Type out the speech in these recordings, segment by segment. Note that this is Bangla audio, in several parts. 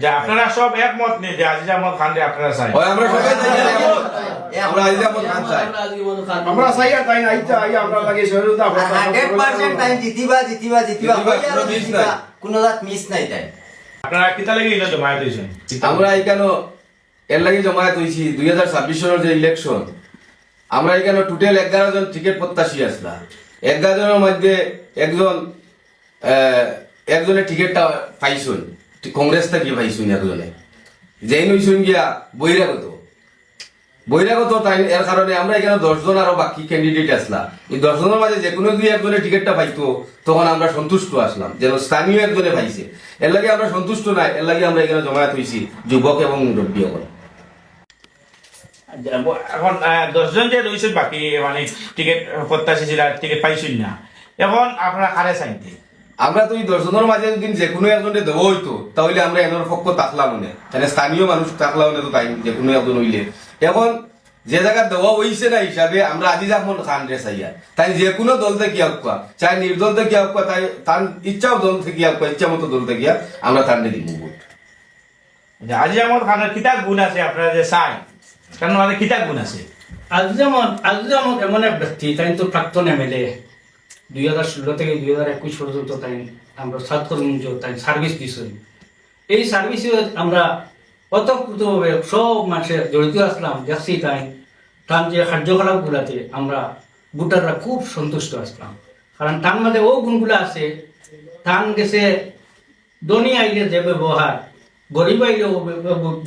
যে আপনারা সব একমত নেই যে আজিজ আহমদ খান আপনারা চাই। আমরা সবাই আমরা আজিজ আহমদ খান চাই। আমরা চাই আর তাই না আইতা আই আমরা লাগে সহযোগিতা 100% টাইম জিতিবা কোনো জাত মিস নাই তাই। আপনারা কিতা লাগি ইনো জমায়েত হইছেন? আমরা এখানে এর লাগি জমায়েত হইছি 2026 সনের যে ইলেকশন, আমরা এখানে টোটাল 11 জন টিকিট প্রত্যাশী আসলা। 11 জনের মধ্যে একজনে টিকিটটা পাইছুন, কংগ্রেস থেকে পাইছুন একজনে, যেই নইছুন গিয়া বহিরাগত তাই। এর কারণে আমরা এখানে 10 জন আরো বাকি ক্যান্ডিডেট আসলা। এই 10 জনের মাঝে যে কোনো দুই একজনের টিকিটটা পাইতো, তখন আমরা সন্তুষ্ট আসলাম যেন স্থানীয় একজনে পাইছে। এর লাগে আমরা সন্তুষ্ট নাই, এর লাগে আমরা এখানে জমায়েত হইছি যুবক এবং মুরব্বী হল। এখন 10 জন যে রয়েছেন বাকি মানে টিকিট প্রত্যাশী ছিল, টিকিট পাইছেন না, এখন আপনারা কারে চাইতে? আমরা তো এই 10 জনের মাঝে যদি যে কোনো একজনে দেওয়া হইতো, তাহলে আমরা এনার পক্ষ থাকলাম মনে, তাহলে স্থানীয় মানুষ থাকলাম মনে, তো তাই যে কোনো একজন হইলে। এখন যে জায়গা দেওয়া হইছে না হিসাবে আমরা আজিজ আহমদ খান রে চাইয়া, তাই যে কোনো দল থেকে আকুয়া, চাই নির্দল থেকে আকুয়া, তাই তার ইচ্ছাও দল থেকে আকুয়া, ইচ্ছা মতো দল থেকে আমরা তার দিব ভোট। আজিজ আহমদ খানের কিতা গুণ আছে আপনারা যে চাই, কারণ আমাদের কিতা গুণ আছে? আজিজ আহমদ এমন এক ব্যক্তি, তাই তো প্রাক্তন এমএলএ, 2016 থেকে 2021 পর্যন্ত তাই আমরা ছাত্রমঞ্চ তাই সার্ভিস দিছি। এই সার্ভিসে আমরা অতপ্রতভাবে সব মানুষের জড়িত আসলাম, দেখছি তাই তার যে কার্যকলাপগুলাতে আমরা ভোটাররা খুব সন্তুষ্ট আসলাম। কারণ তার মধ্যে ও গুণগুলো আছে, তার গেছে ধনী আইলে যে ব্যবহার, গরিব আইলে ও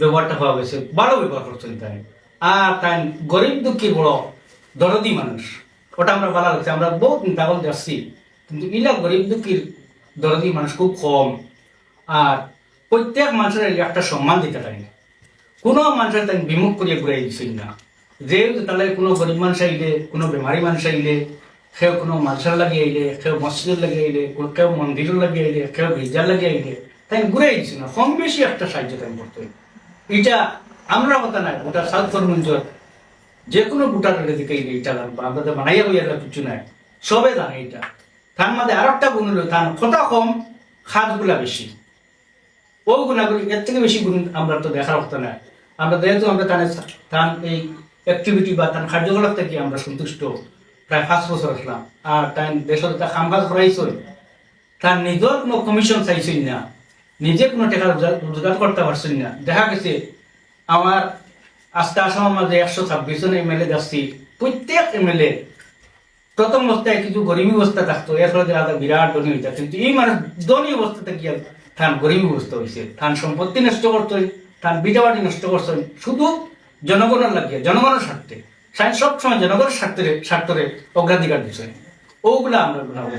ব্যবহারটা পাওয়া গেছে, ভালো ব্যবহার করছেন তাই। আর তাই গরিব দুঃখী বড় দরদি মানুষ, ওটা আমরা ভালো লাগছে। আমরা বহুত নেতাগল যাচ্ছি, কিন্তু ইলা গরিব দুঃখীর দরদি মানুষ খুব কম। আর প্রত্যেক মানুষের একটা সম্মান দিতে পারি, কোনো মানুষের তাই বিমুখ করিয়া ঘুরে দিচ্ছেন না। যে তাহলে কোনো গরিব মানুষ আইলে, কোনো বেমারি মানুষ আইলে, কেউ কোনো মালসার লাগিয়ে আইলে, কেউ মসজিদের লাগিয়ে আইলে, কেউ মন্দিরের লাগিয়ে আইলে, কেউ গির্জার লাগিয়ে আইলে, তাই ঘুরে দিচ্ছে না। কম বেশি একটা সাহায্য তাই করতে। এটা আমরা কথা নাই, ওটা সাউথ ফরমঞ্জর যে কোনো ভোটারের দিকে এটা জানবো, আমরা তো বানাইয়া বইয়া কিছু নাই, সবে জানে এটা। তার মধ্যে আর একটা গুণ হলো তার কথা কম, খাতগুলা বেশি। ও গুণাগুলি এর থেকে বেশি গুণ আমরা তো দেখার কথা না। আমরা যেহেতু আমরা তার এই অ্যাক্টিভিটি বা তার কার্যকলাপ থেকে আমরা সন্তুষ্ট, প্রায় 5 বছর আসলাম। আর তাই দেশের একটা কাম কাজ করাইছ, তার নিজের কোনো কমিশন চাইছেন না, নিজে কোনো টাকা রোজগার করতে পারছেন না। দেখা গেছে আমার আজকে আসামের মাঝে 126 জন এমএলএ যাচ্ছি, প্রত্যেক এমএলএ প্রথম অবস্থায় কিছু গরিবী অবস্থা থাকতো, এর ফলে বিরাট ধনী হইতা। কিন্তু এই মানুষ ধনী অবস্থাতে গিয়ে থান গরিবী অবস্থা হয়েছে, থান সম্পত্তি নষ্ট করতেন, থান বিটাবাড়ি নষ্ট করছেন, শুধু জনগণের লাগিয়ে, জনগণের স্বার্থে। সায়েন্স সবসময় জনগণের স্বার্থে অগ্রাধিকার দিচ্ছে। ওগুলা আমরা গুণাবো।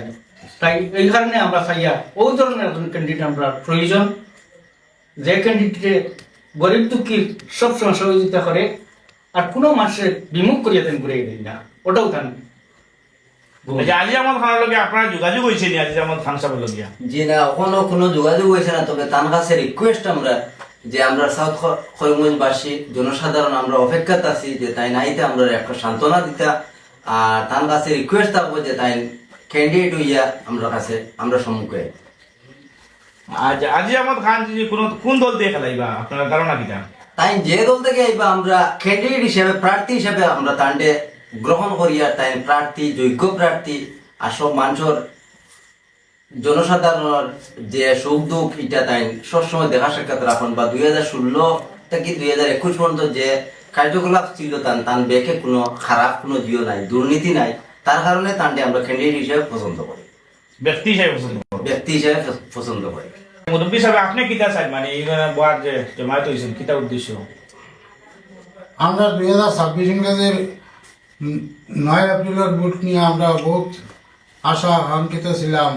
তাই এই কারণে আমরা চাইয়া ও ধরনের একজন ক্যান্ডিডেট আমরা প্রয়োজন, যে ক্যান্ডিডেটে গরিব দুঃখীর সবসময় সহযোগিতা করে, আর কোনো মানুষের বিমুখ করিয়া তেন ঘুরে দেয় না, ওটাও তান। আজিজ আহমদ খানের লগে আপনারা যোগাযোগ হয়েছে নি? আজিজ আহমদ খান সাহেবের লগিয়া যে না এখনো কোনো যোগাযোগ হয়েছে না, তবে তার কাছে রিকোয়েস্ট আমরা যে আমরা সাউথ করিমগঞ্জবাসী জনসাধারণ আমরা অপেক্ষাত আছি যে তাই নাইতে আমরা একটা সান্ত্বনা দিতা। আর তার কাছে রিকোয়েস্ট থাকবো যে তাই ক্যান্ডিডেট হইয়া আমরা কাছে আমরা সম্মুখে। আজ আজিজ আহমদ খান যদি কোন দল দিয়ে খেলাইবা আপনার ধারণা কিটা? তাই যে দল থেকে আইবা আমরা ক্যান্ডিডেট হিসেবে, প্রার্থী হিসেবে আমরা তান্ডে গ্রহণ করিয়া তাই প্রার্থী, যোগ্য প্রার্থী, আর সব মানুষের জনসাধারণের যে সুখ দুঃখ এটা তাই সবসময় দেখা সাক্ষাৎ রাখুন। বা 2016 থেকে 2021 পর্যন্ত যে কার্যকলাপ ছিল তান বেকে কোনো খারাপ কোনো জিও নাই, দুর্নীতি নাই। তার কারণে তান্ডে আমরা ক্যান্ডিডেট হিসেবে পছন্দ করি, ব্যক্তি হিসেবে পছন্দ করি। মুরব্বী সাহেব আপনি কিতা চাই, মানে এই বার যে জমায়েত হয়েছেন কিতা উদ্দেশ্য? আমরা 2026 ইংরেজের 9 এপ্রিলের ভোট নিয়ে আমরা বহুত আশা আকাঙ্ক্ষিত ছিলাম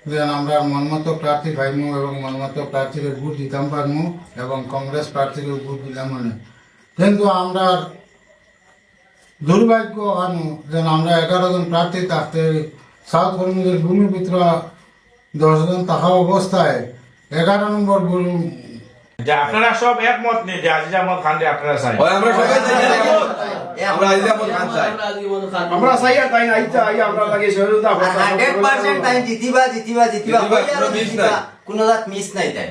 যে আমরা মনমতো প্রার্থী পাইমু এবং মনমতো প্রার্থীকে ভোট দিতাম পারমু এবং কংগ্রেস প্রার্থীকে ভোট দিলাম মনে। কিন্তু আমরা দুর্ভাগ্য আনু যে আমরা 11 জন প্রার্থী থাকতে সাউথ করিমগঞ্জের ভূমিপুত্র 10 জন থাকা অবস্থায় 11 নম্বর যে আপনারা সব একমত নেই যে আজিজ আহমদ খান আপনারা চাই। আমরা সবাই আমরা আজিজ আহমদ খান চাই। আমরা চাই আর তাই না আইতা আই আমরা লাগে সহযোগিতা 100% টাইম জিতিবা কোনো জাত মিস নাই তাই।